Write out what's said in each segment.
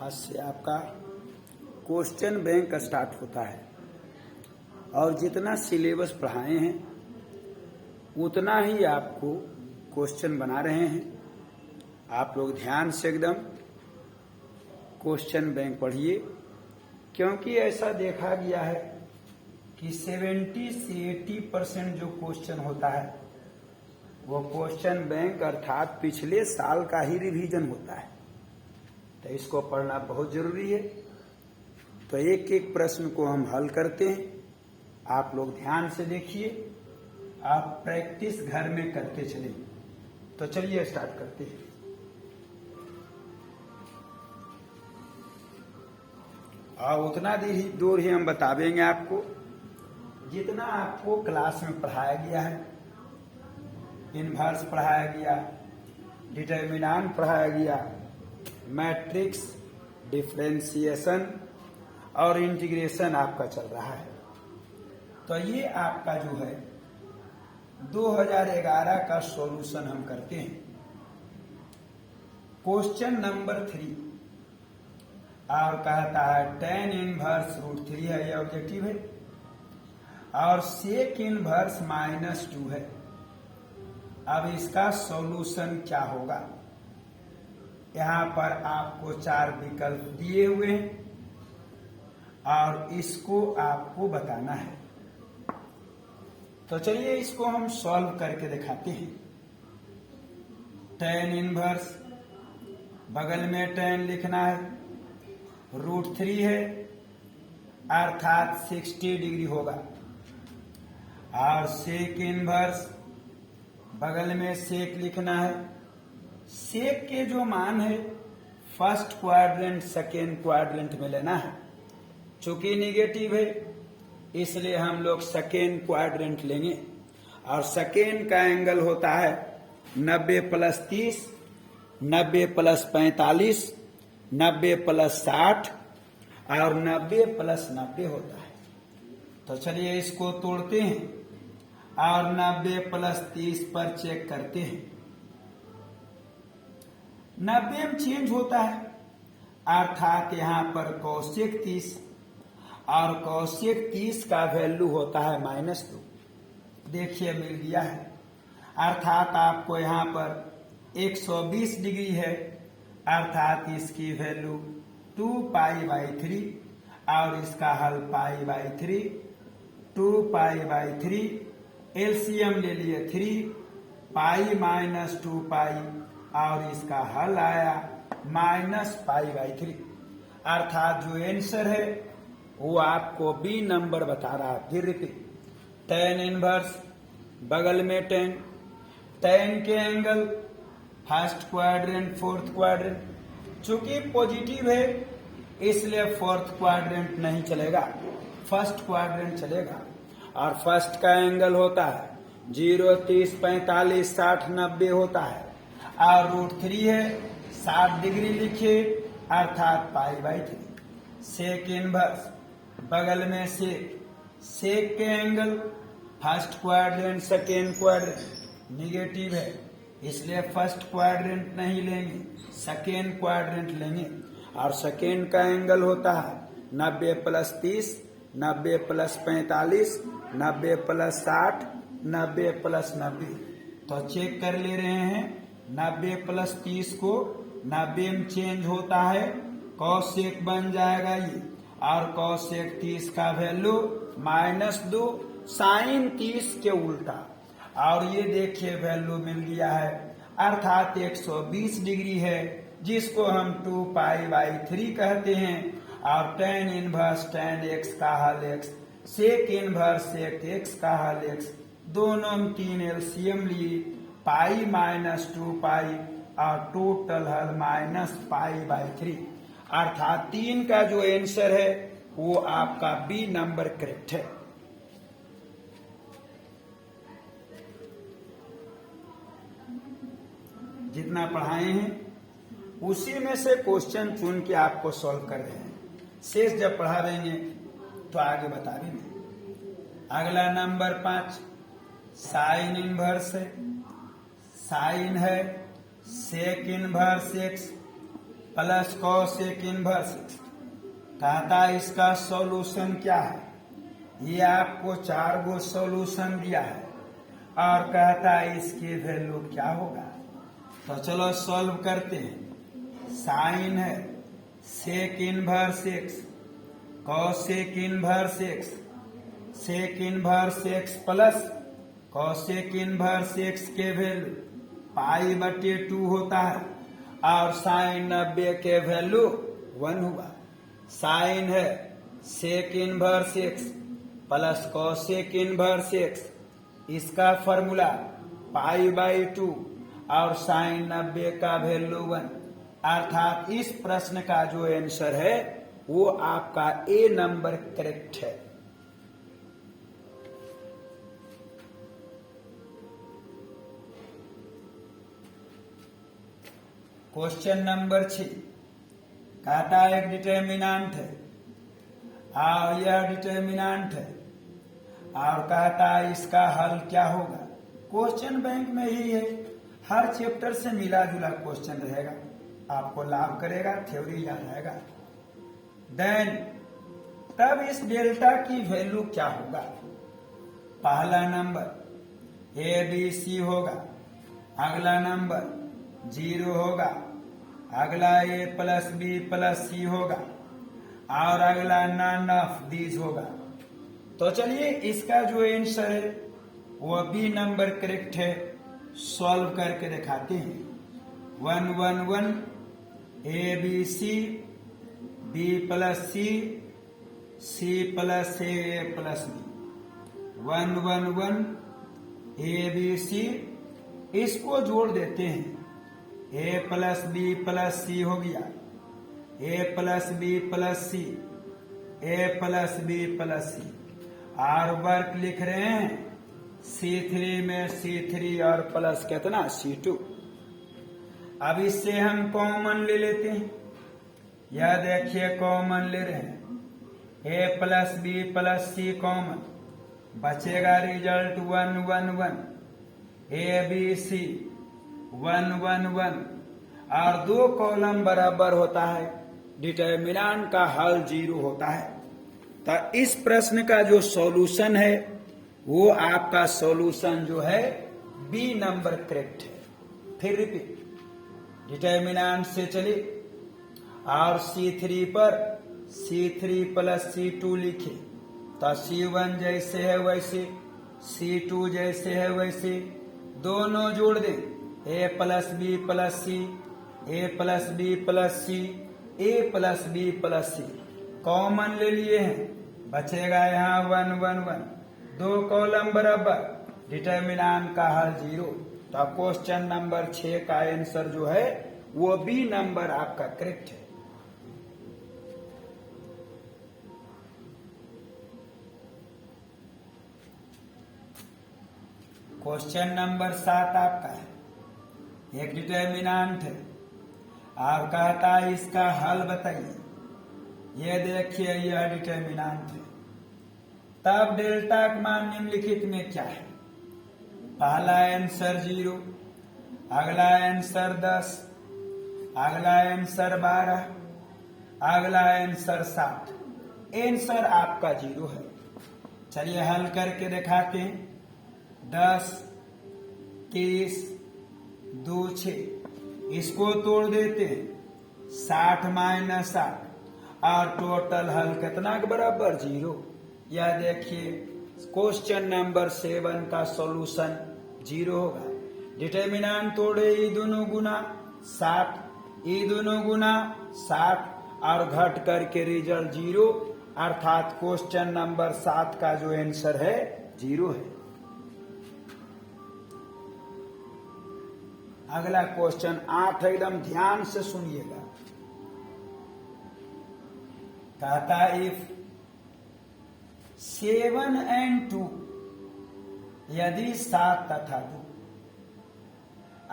आज से आपका क्वेश्चन बैंक स्टार्ट होता है और जितना सिलेबस पढ़ाए हैं उतना ही आपको क्वेश्चन बना रहे हैं। आप लोग ध्यान से एकदम क्वेश्चन बैंक पढ़िए, क्योंकि ऐसा देखा गया है कि 70 से 80% जो क्वेश्चन होता है वो क्वेश्चन बैंक अर्थात पिछले साल का ही रिवीजन होता है। तो इसको पढ़ना बहुत जरूरी है। तो एक एक प्रश्न को हम हल करते हैं, आप लोग ध्यान से देखिए, आप प्रैक्टिस घर में करते चलिए। तो चलिए स्टार्ट करते हैं। और उतना दूर ही हम बतावेंगे आपको जितना आपको क्लास में पढ़ाया गया है। इनवर्स पढ़ाया गया, डिटर्मिनेंट पढ़ाया गया, मैट्रिक्स, डिफरेंशिएशन और इंटीग्रेशन आपका चल रहा है। तो ये आपका जो है 2011 का सॉल्यूशन हम करते हैं। क्वेश्चन नंबर 3 और कहता है tan इनवर्स √3 है, ये ऑब्जेक्टिव है, और sec इनवर्स -2 है। अब इसका सॉल्यूशन क्या होगा? यहां पर आपको 4 विकल्प दिए हुए हैं और इसको आपको बताना है। तो चलिए इसको हम सॉल्व करके दिखाते हैं। tan इनवर्स, बगल में tan लिखना है, √3 है अर्थात 60 डिग्री होगा, और sec इनवर्स, बगल में sec लिखना है। sec के जो मान है फर्स्ट क्वाड्रेंट सेकेंड क्वाड्रेंट में लेना है। चूंकि निगेटिव है इसलिए हम लोग सेकेंड क्वाड्रेंट लेंगे, और सेकेंड का एंगल होता है 90 + 30, 90 + 45, 90 + 60 और 90 + 90 होता है। तो चलिए इसको तोड़ते हैं और 90 + 30 पर चेक करते हैं। 90 में चेंज होता है अर्थात यहां पर cosec 30 और cosec 30 का वैल्यू होता है -2। देखिए मिल गया है, अर्थात आपको यहां पर 120 डिग्री है अर्थात इसकी वैल्यू 2π/3 और इसका हल π/3, 2π/3 एलसीएम ले लिए 3, π - 2π और इसका हल आया -π/3। अर्थात जो आंसर है वो आपको बी नंबर बता रहा है। फिर रिपीट, tan इनवर्स, बगल में tan के angle first quadrant fourth quadrant, चूंकि पॉजिटिव है इसलिए फोर्थ क्वाड्रेंट नहीं चलेगा, फर्स्ट क्वाड्रेंट चलेगा। और फर्स्ट का एंगल होता है 0, 30, 45, 60, 90 होता है, और √3 है 60 डिग्री लिखिए अर्थात π/3। sec इनवर्स, बगल में sec के angle first quadrant second quadrant negative है इसलिए फर्स्ट क्वाड्रेंट नहीं लेंगे, सेकेंड क्वाड्रेंट लेंगे, और सेकेंड का एंगल होता है 90 + 30, 90 + 45, 90 + 60, 90 + 90। तो चेक कर ले रहे हैं, 90 + 30 को 90 में चेंज होता है, cosec बन जाएगा ये, और cosec 30 का वैल्यू -2, sin 30 के उल्टा, और ये देखिए वैल्यू मिल गया है अर्थात 120 डिग्री है, जिसको हम 2π/3 कहते हैं। और tan इनवर्स tan x का हल x, sec inverse sec x का हल x, दोनों में 3 एलसीएम लिए, π - 2π और टोटल हल -π/3। अर्थात 3 का जो आंसर है वो आपका बी नंबर करेक्ट है। जितना पढ़ाए हैं उसी में से क्वेश्चन चुन के आपको सॉल्व कर रहे हैं। शेष जब पढ़ा देंगे तो आगे बता देंगे। अगला नंबर 5 साइन इनवर्स है, साइन है sec inverse x plus cosec inverse x. कहता है इसका सॉल्यूशन क्या है, ये आपको 4 गो सॉल्यूशन दिया है और कहता है इसकी वैल्यू क्या होगा। तो चलो सॉल्व करते हैं। साइन है sec inverse x, cosec inverse x, sec inverse x plus cosec inverse x के वैल्यू π/2 होता है और साइन 90 के वैल्यू 1 हुआ। साइन है sec inverse x plus cosec inverse x, इसका फॉर्मूला π/2 और साइन 90 का वैल्यू 1, अर्थात इस प्रश्न का जो आंसर है वो आपका ए नंबर करेक्ट है। क्वेश्चन नंबर 6 कहता है एक डिटर्मिनेंट है और यह डिटर्मिनेंट है और कहता है इसका हल क्या होगा। क्वेश्चन बैंक में ही है, हर चैप्टर से मिला जुला क्वेश्चन रहेगा, आपको लाभ करेगा, थ्योरी याद रहेगा। देन तब इस डेल्टा की वैल्यू क्या होगा। पहला नंबर ए बी सी होगा, अगला नंबर 0 होगा, अगला ए प्लस बी प्लस सी होगा और अगला नन ऑफ दीज होगा। तो चलिए इसका जो आंसर है वो बी नंबर करेक्ट है, सॉल्व करके दिखाते हैं। 1 1 1 A B C, B plus C, C plus A plus B. 1 1 1 A B C, इसको जोड़ देते हैं, A plus B plus C हो गया, A plus B plus C, A plus B plus C. और वर्क लिख रहे हैं C3 में C3 और प्लस कितना C2। अब इससे हम कॉमन ले लेते हैं, यह देखिए कॉमन ले रहे हैं, A plus B plus C common, बचेगा रिजल्ट 1 1 1, ए बी सी 1 1 1 और 2 कॉलम बराबर होता है, डिटर्मिनेंट का हल 0 होता है। तो इस प्रश्न का जो सॉल्यूशन है वो आपका सॉल्यूशन जो है बी नंबर करेक्ट है। फिर रिपीट, डिटर्मिनेंट से चले और C3 पर C3 प्लस C2 लिखे, तो C1 जैसे है वैसे, C2 जैसे है वैसे, दोनों जोड़ दें, ए plus B plus C, A plus B plus C, A plus B plus C common ले लिए हैं, बचेगा यहाँ 1 1 1, 2 कॉलम बराबर, डिटर्मिनेंट का हल 0। तो क्वेश्चन नंबर 6 का आंसर जो है वो बी नंबर आपका करेक्ट है। क्वेश्चन नंबर 7 आपका है, एक डिटर्मिनेंट है आप कहता है इसका हल बताइए। ये देखिए यह डिटर्मिनेंट है, तब डेल्टा का मान निम्नलिखित में क्या है। पहला आंसर 0, अगला आंसर 10, अगला आंसर 12, अगला आंसर 7, आंसर आपका 0 है। चलिए हल करके दिखाते हैं। 10 30 2 6, इसको तोड़ देते हैं, 60 माइनस 60 और टोटल हल कितना के बराबर 0। यह देखिए क्वेश्चन नंबर 7 का सॉल्यूशन 0 होगा। डिटर्मिनेंट तोड़े ये दोनों गुना 60, ये दोनों गुना 60 और घट करके रिजल्ट 0, अर्थात क्वेश्चन नंबर 7 का जो आंसर है 0 है। अगला क्वेश्चन 8 एकदम ध्यान से सुनिएगा। कहता है इफ 7 and 2 यदि 7 तथा 2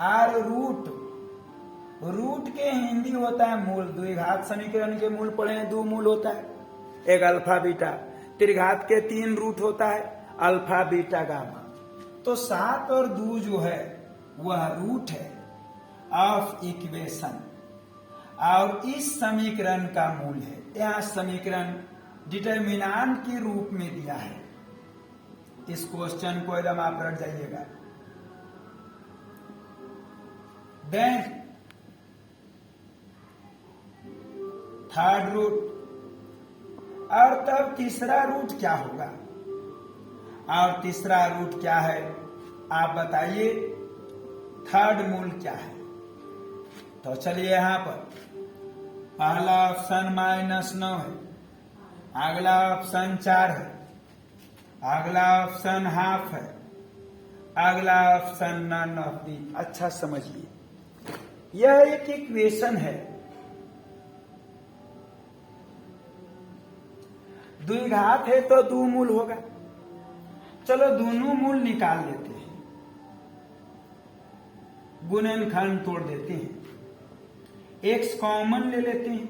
आर रूट के हिंदी होता है मूल। द्विघात समीकरण के मूल पढ़े हैं, 2 मूल होता है, एक अल्फा बीटा। त्रिघात के 3 रूट होता है, अल्फा बीटा गामा। तो 7 और 2 जो है वह रूट है ऑफ इक्वेशन, और इस समीकरण का मूल है। यह समीकरण डिटर्मिनेंट के रूप में दिया है। इस क्वेश्चन को एकदम आप रट जाइएगा। देन थर्ड रूट, और तब तीसरा रूट क्या होगा? और तीसरा रूट क्या है आप बताइए? थर्ड मूल क्या है? तो चलिए यहां पर पहला ऑप्शन -9 है, अगला ऑप्शन 4 है, अगला ऑप्शन हाफ है, अगला ऑप्शन नन ऑफ दी। अच्छा समझिए, यह एक इक्वेशन है। द्विघात है तो दो मूल होगा। चलो दोनों मूल निकाल लेते हैं, गुणनखंड तोड़ देते हैं, x कॉमन ले लेते हैं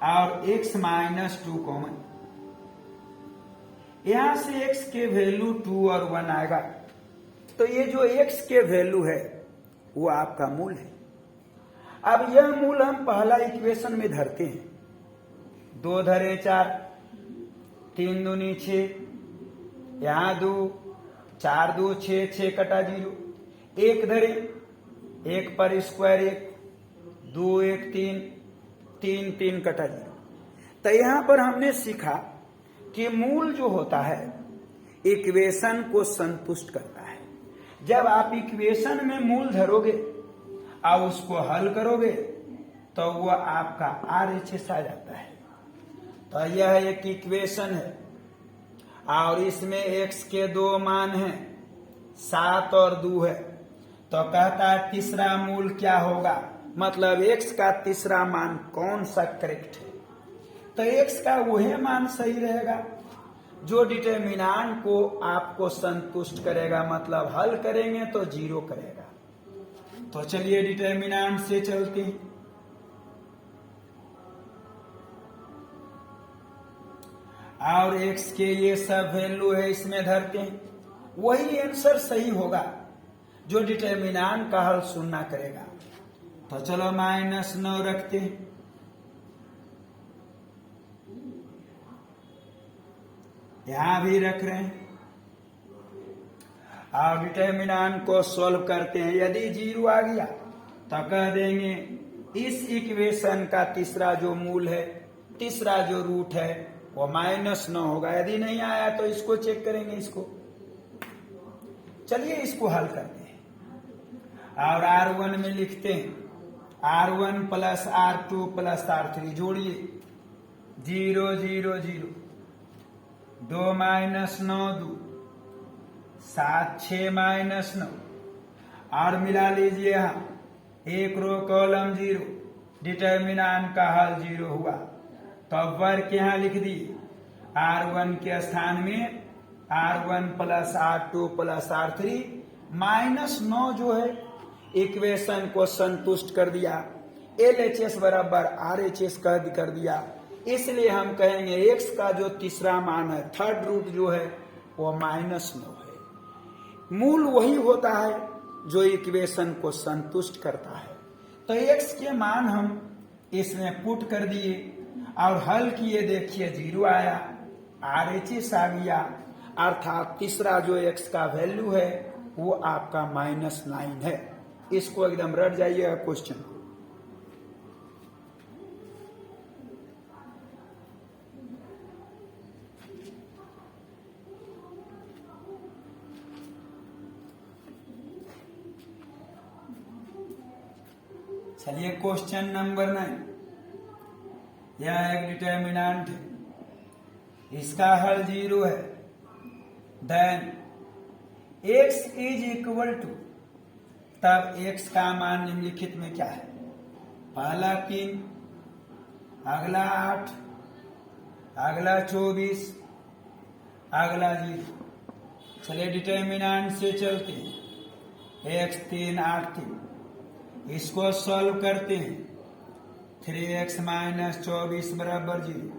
और x -2 कॉमन। यहां से x के वैल्यू 2 और 1 आएगा, तो ये जो x के वैल्यू है वो आपका मूल है। अब यह मूल हम पहला इक्वेशन में धरते हैं। 2 धरे 4, 3 दूनी 6, यहां 2, 4 2 6, 6 कटा 0, 1 धरे, 1 पर स्क्वायर 1, 2 1 3, 3 3 कटा 0। तो यहां पर हमने सीखा कि मूल जो होता है इक्वेशन को संतुष्ट करता है। जब आप इक्वेशन में मूल धरोगे और उसको हल करोगे तो वह आपका RHS आ जाता है। तो यह एक इक्वेशन है और इसमें x के 2 मान हैं, 7 और 2 है। तो कहता है तीसरा मूल क्या होगा, मतलब x का तीसरा मान कौन सा करेक्ट है? तो x का वही मान सही रहेगा जो डिटर्मिनेंट को आपको संतुष्ट करेगा, मतलब हल करेंगे तो 0 करेगा। तो चलिए डिटर्मिनेंट से चलते हैं। और x के ये सब वैल्यू है इसमें धरते हैं, वही आंसर सही होगा जो डिटर्मिनेंट का हल शून्य करेगा। तो चलो -9 रखते हैं, यहां भी रख रहे हैं और डिटर्मिनेंट को सॉल्व करते हैं। यदि 0 आ गया तो कह देंगे इस इक्वेशन का तीसरा जो मूल है, तीसरा जो रूट है वो -9 होगा। यदि नहीं आया तो इसको चेक करेंगे, इसको। चलिए इसको हल करते हैं और R1 में लिखते हैं R1 + R2 + R3 जोड़िए 0 0 0, 2 -9 2, 7 6 -9 और मिला लीजिए यहां 1 रो कॉलम 0, डिटर्मिनेंट का हल 0 हुआ। तो वर्ग यहां लिख दी, R1 के स्थान में R1 + R2 + R3, -9 जो है इक्वेशन को संतुष्ट कर दिया, LHS बराबर RHS कर दिया। इसलिए हम कहेंगे x का जो तीसरा मान है, थर्ड रूट जो है वो -9 है। मूल वही होता है जो इक्वेशन को संतुष्ट करता है। तो x के मान हम इसमें पुट कर दिए और हल किए, देखिए 0 आया, RHS आ गया, अर्थात तीसरा जो x का वैल्यू है वो आपका -9 है। इसको एकदम रट जाइएगा क्वेश्चन। चलिए क्वेश्चन नंबर 9, यह एक डिटर्मिनेंट है, इसका हल 0 है। देन x = तब x का मान निम्नलिखित में क्या है? पहला 3, अगला 8, अगला 24, अगला 0। चलिए डिटर्मिनेंट से चलते हैं। x 3 8 3, इसको सॉल्व करते हैं। 3x - 24 बराबर 0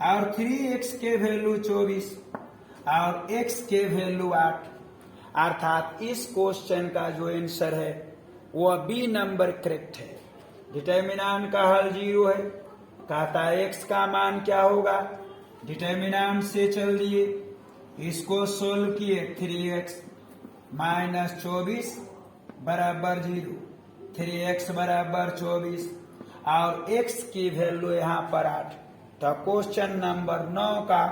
और 3x के वैल्यू 24 और x के वैल्यू 8, अर्थात इस क्वेश्चन का जो आंसर है वह बी नंबर करेक्ट है। डिटर्मिनेंट का हल 0 है, कहता है x का मान क्या होगा। डिटर्मिनेंट से चल दिए, इसको सोल्व किए, 3x माइनस 24 बराबर 0, 3x बराबर 24 और x की वैल्यू यहाँ पर 8। तो क्वेश्चन नंबर 9 का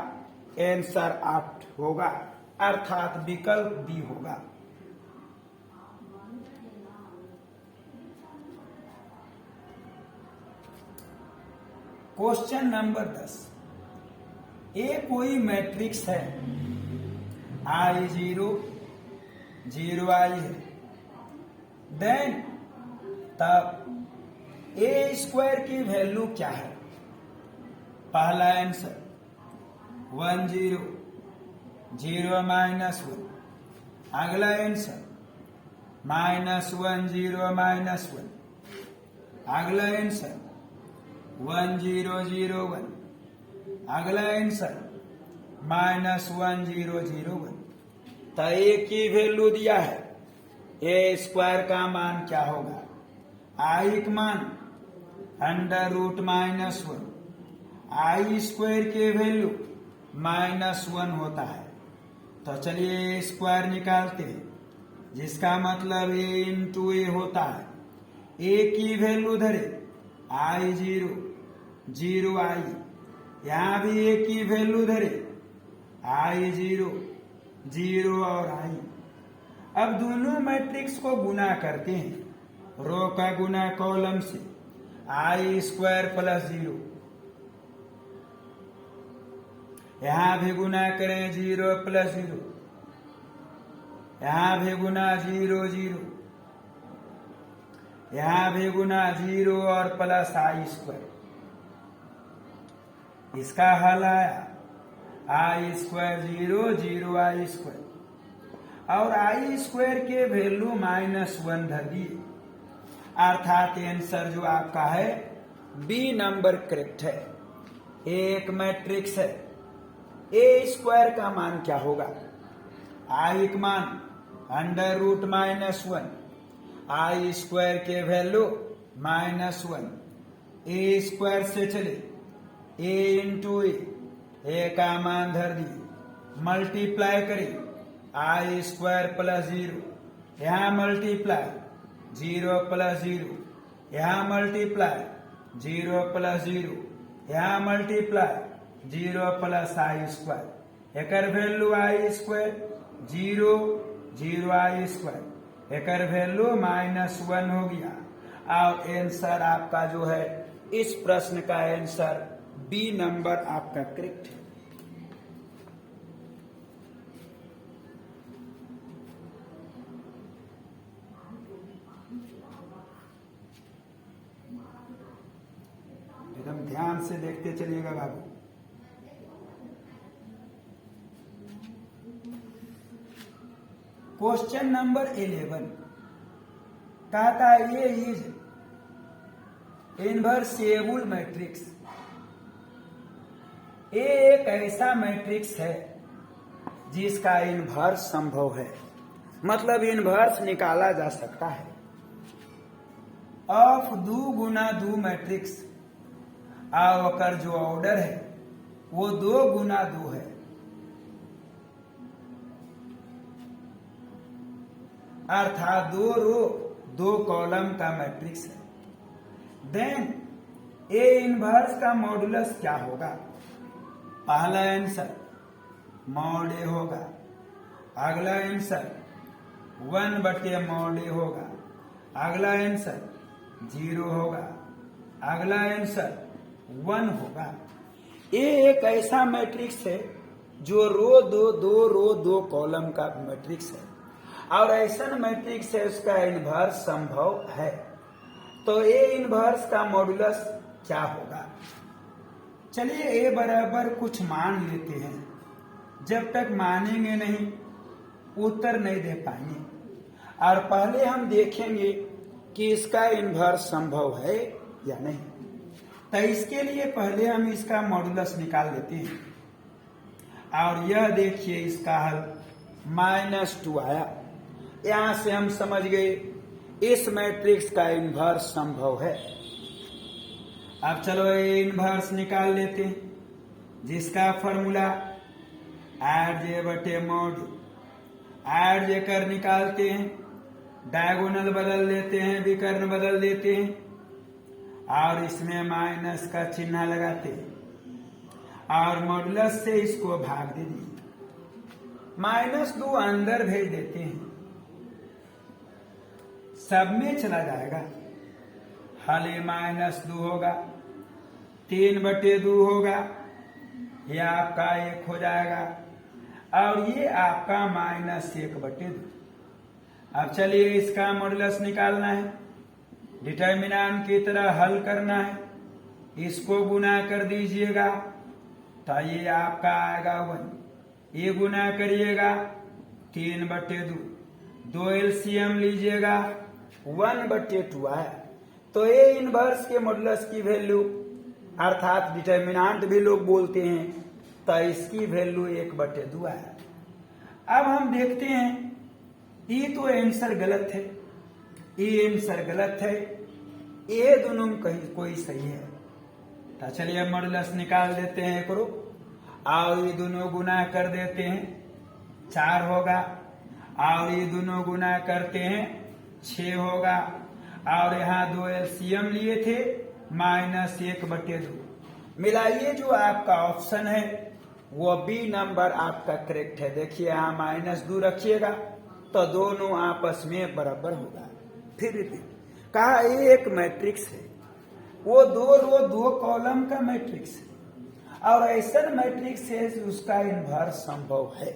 आंसर 8 होगा, अर्थात विकल्प बी होगा। क्वेश्चन नंबर 10, ए कोई मैट्रिक्स है, I0 0I है, देन तब ए स्क्वायर की वैल्यू क्या है। पहला आंसर 1 0 0 माइनस 1, अगला आंसर माइनस 1 0 माइनस 1, अगला आंसर 1 0 0 1, अगला आंसर माइनस 1 0 0 1। तो ए की वैल्यू दिया है, ए स्क्वायर का मान क्या होगा। आई का मान अंडर रूट माइनस 1, आई स्क्वायर के वैल्यू माइनस 1 होता है। तो चलिए ए स्क्वायर निकालते हैं, जिसका मतलब ए इंटू ए होता है। ए की वैल्यू धरे I0 0 आई, यहां भी ए की वैल्यू धरे I0 0 और आई। अब दोनों मैट्रिक्स को गुना करते हैं, रो का गुना कॉलम से, आई स्क्वायर प्लस 0, यहां भी गुना करें 0 प्लस 0, यहां भी गुना 0 0, यहां भी गुना 0 और प्लस आई स्क्वायर। इसका हल आया आई स्क्वायर 0 0 आई स्क्वायर, और आई स्क्वायर के वैल्यू माइनस 1 धर दिए, अर्थात आंसर जो आपका है बी नंबर करेक्ट है। एक मैट्रिक्स है, ए स्क्वायर का मान क्या होगा। आई का मान अंडर रूट माइनस 1, आई स्क्वायर के वैल्यू माइनस 1, ए स्क्वायर से चले ए इंटू ए का मान धर दिए, मल्टीप्लाई करिए आई स्क्वायर प्लस 0, यहाँ मल्टीप्लाई 0 प्लस 0, यहाँ मल्टीप्लाई 0 प्लस 0, यहाँ मल्टीप्लाई 0 प्लस आई स्क्वायर। एकर वैल्यू आई स्क्वायर 0 0 आई स्क्वायर, एकर वैल्यू माइनस 1 हो गया। और आंसर आपका जो है इस प्रश्न का आंसर बी नंबर आपका करेक्ट है। एकदम ध्यान से देखते चलिएगा बाबू। क्वेश्चन नंबर 11 कहता है ये इज इनवर्सेबल मैट्रिक्स। ये एक ऐसा मैट्रिक्स है जिसका इनवर्स संभव है, मतलब इनवर्स निकाला जा सकता है। ऑफ 2 गुना 2 मैट्रिक्स और ओकर जो ऑर्डर है वो 2 गुना 2 है, अर्थात 2 रो 2 कॉलम का मैट्रिक्स है। देन ए इनवर्स का मॉडुलस क्या होगा। पहला आंसर मॉड ए होगा, अगला आंसर 1 बटे मॉड ए होगा, अगला आंसर 0 होगा, अगला आंसर 1 होगा। ये एक ऐसा मैट्रिक्स है जो रो 2 कॉलम का मैट्रिक्स है, और ऐसा मैट्रिक्स है उसका इनवर्स संभव है। तो ए इनवर्स का मॉडुलस क्या होगा। चलिए ए बराबर कुछ मान लेते हैं, जब तक मानेंगे नहीं उत्तर नहीं दे पाएंगे। और पहले हम देखेंगे कि इसका इनवर्स संभव है या नहीं। तो इसके लिए पहले हम इसका मॉडुलस निकाल लेते हैं, और यह देखिए इसका हल -2 आया। यहां से हम समझ गए इस मैट्रिक्स का इन्वर्स संभव है। अब चलो ये इन्वर्स निकाल लेते हैं, जिसका फॉर्मूला ऐड जे बटे मॉड ऐड जे कर निकालते हैं, डायगोनल बदल देते हैं, विकर्ण बदल देते हैं और इसमें माइनस का चिन्ह लगाते हैं और मॉडुलस से इसको भाग दे दिए, -2 अंदर भेज देते हैं, सब में चला जाएगा, हल ये -2 होगा, 3/2 होगा, ये आपका 1 हो जाएगा और ये आपका -1/2। अब चलिए इसका मॉडुलस निकालना है, डिटर्मिनेंट की तरह हल करना है, इसको गुना कर दीजिएगा तो ये आपका आएगा 1, ये गुना करिएगा 3/2, 2 एलसीएम लीजिएगा 1/2 आया। तो ये इनवर्स के मॉडुलस की वैल्यू अर्थात डिटर्मिनेंट भी लोग बोलते हैं, तो इसकी वैल्यू 1/2 आया। अब हम देखते हैं ये तो आंसर गलत है, ये आंसर गलत है, ये दोनों कहीं कोई सही है। तो चलिए मॉडुलस निकाल देते हैं करो और ये दोनों गुना कर देते हैं 4 होगा और ये दोनों गुना करते हैं 6 होगा और यहाँ 2 एलसीएम लिए थे -1/2। मिलाइए जो आपका ऑप्शन है वो बी नंबर आपका करेक्ट है। देखिए यहाँ -2 रखिएगा तो दोनों आपस में बराबर होगा। फिर कहा ये एक मैट्रिक्स है, वो 2 रो 2 कॉलम का मैट्रिक्स है और ऐसा मैट्रिक्स है उसका इन्वर्स संभव है।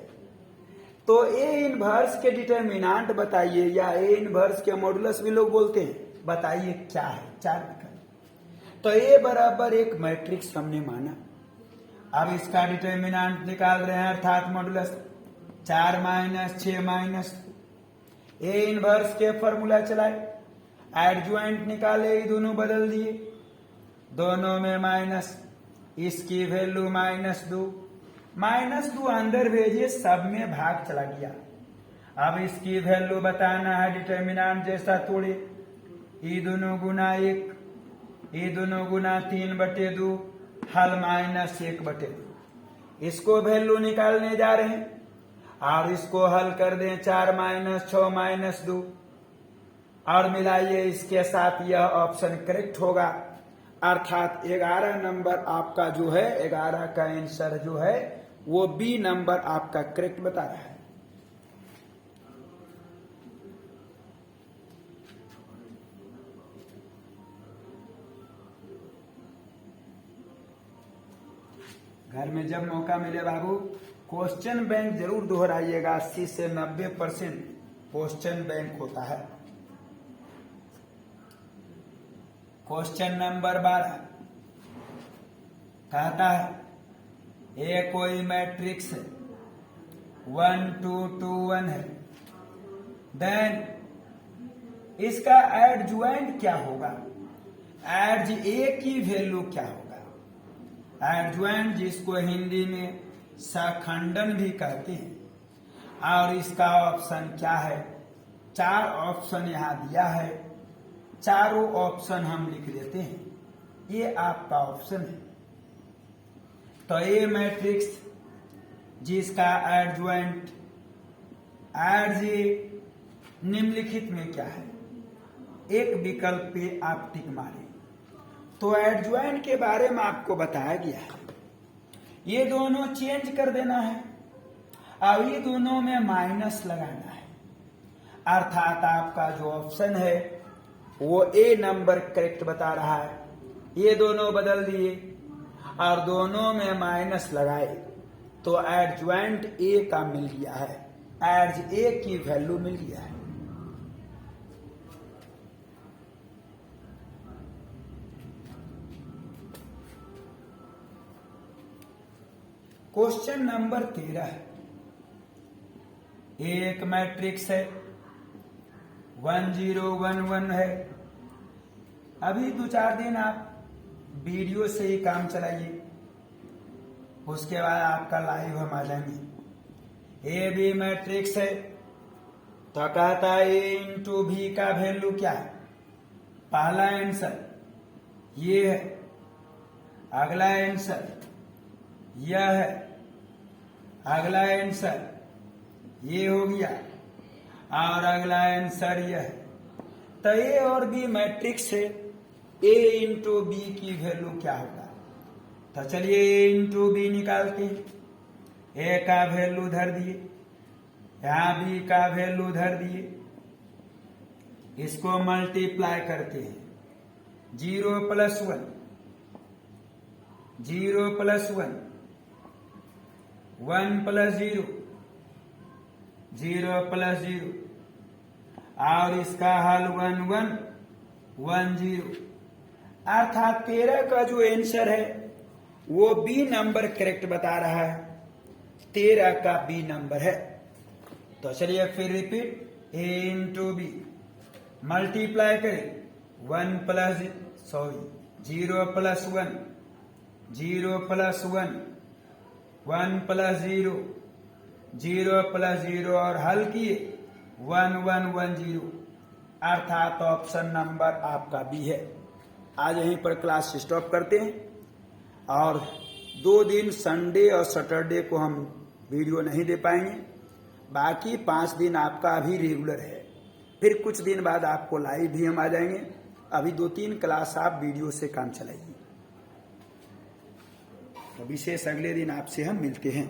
तो ए इन्वर्स के डिटर्मिनेंट बताइए, या ए इन्वर्स के मॉडुलस भी लोग बोलते हैं, बताइए क्या है। 4 विकल्प। तो ए बराबर एक मैट्रिक्स हमने माना। अब इसका डिटर्मिनेंट निकाल रहे हैं अर्थात मॉडुलस 4 - 6 - ए इन्वर्स के फॉर्मूला चलाए, एडज्वाइंट निकाले, ये दोनों बदल दिए, दोनों में माइनस, इसकी वैल्यू -2 अंदर भेजिए, सब में भाग चला गया। अब इसकी वैल्यू बताना है, डिटर्मिनेंट जैसा तोड़े, ये दोनों गुना 1, ये दोनों गुना 3/2, हल -1/2। इसको वैल्यू निकालने जा रहे हैं और इसको हल कर दें 4 - 6 - 2 और मिलाइए इसके साथ, यह ऑप्शन करेक्ट होगा अर्थात 11 नंबर आपका जो है 11 का आंसर जो है वो बी नंबर आपका करेक्ट बता रहा है। घर में जब मौका मिले बाबू क्वेश्चन बैंक जरूर दोहराइएगा। 80 से 90% क्वेश्चन बैंक होता है। क्वेश्चन नंबर 12 कहता है ये कोई मैट्रिक्स है 1 2 2 1 है, देन इसका एडज्वाइंट क्या होगा, एडज ए की वैल्यू क्या होगा। एडज्वाइंट जिसको हिंदी में सखंडन भी कहते हैं और इसका ऑप्शन क्या है। 4 ऑप्शन यहां दिया है, चारों ऑप्शन हम लिख देते हैं, ये आपका ऑप्शन है। तो ये मैट्रिक्स जिसका एडज्वाइंट एडज निम्नलिखित में क्या है, एक विकल्प पे आप टिक मारें। तो एडज्वाइंट के बारे में आपको बताया गया है, ये दोनों चेंज कर देना है और ये दोनों में माइनस लगाना है अर्थात आपका जो ऑप्शन है वो ए नंबर करेक्ट बता रहा है। ये दोनों बदल दिए और दोनों में माइनस लगाए तो एडज्वाइंट ए का मिल गया है, एडज ए की वैल्यू मिल गया है। क्वेश्चन नंबर 13 है, एक मैट्रिक्स है 1 0 1 1 है। अभी 2-4 दिन आप वीडियो से ही काम चलाइए, उसके बाद आपका लाइव हम आ जाएंगे। ए बी मैट्रिक्स है तो कहता है ए इंटू भी का वैल्यू क्या है, पहला आंसर ये है, अगला आंसर यह है, अगला आंसर ये हो गया और अगला आंसर यह है। तो ए और बी मैट्रिक्स है, ए इंटू बी की वैल्यू क्या होगा। तो चलिए ए इंटू बी निकालते हैं। ए का वैल्यू धर दिए, यहां बी का वैल्यू धर दिए, इसको मल्टीप्लाई करते हैं। 0 + 1, 0 + 1, 1 + 0, 0 + 0 और इसका हल 1 1 1 0, अर्थात 13 का जो आंसर है वो बी नंबर करेक्ट बता रहा है, 13 का बी नंबर है। तो चलिए फिर रिपीट, ए इंटू बी मल्टीप्लाई करें 0 + 1, 0 + 1, 1 + 0, 0 + 0 और हल किए 1 1 1 0, अर्थात ऑप्शन नंबर आपका बी है। आज यहीं पर क्लास स्टॉप करते हैं और 2 दिन संडे और सैटरडे को हम वीडियो नहीं दे पाएंगे, बाकी 5 दिन आपका अभी रेगुलर है। फिर कुछ दिन बाद आपको लाइव भी हम आ जाएंगे। अभी 2-3 क्लास आप वीडियो से काम चलाइए, तो विशेष अगले दिन आपसे हम मिलते हैं।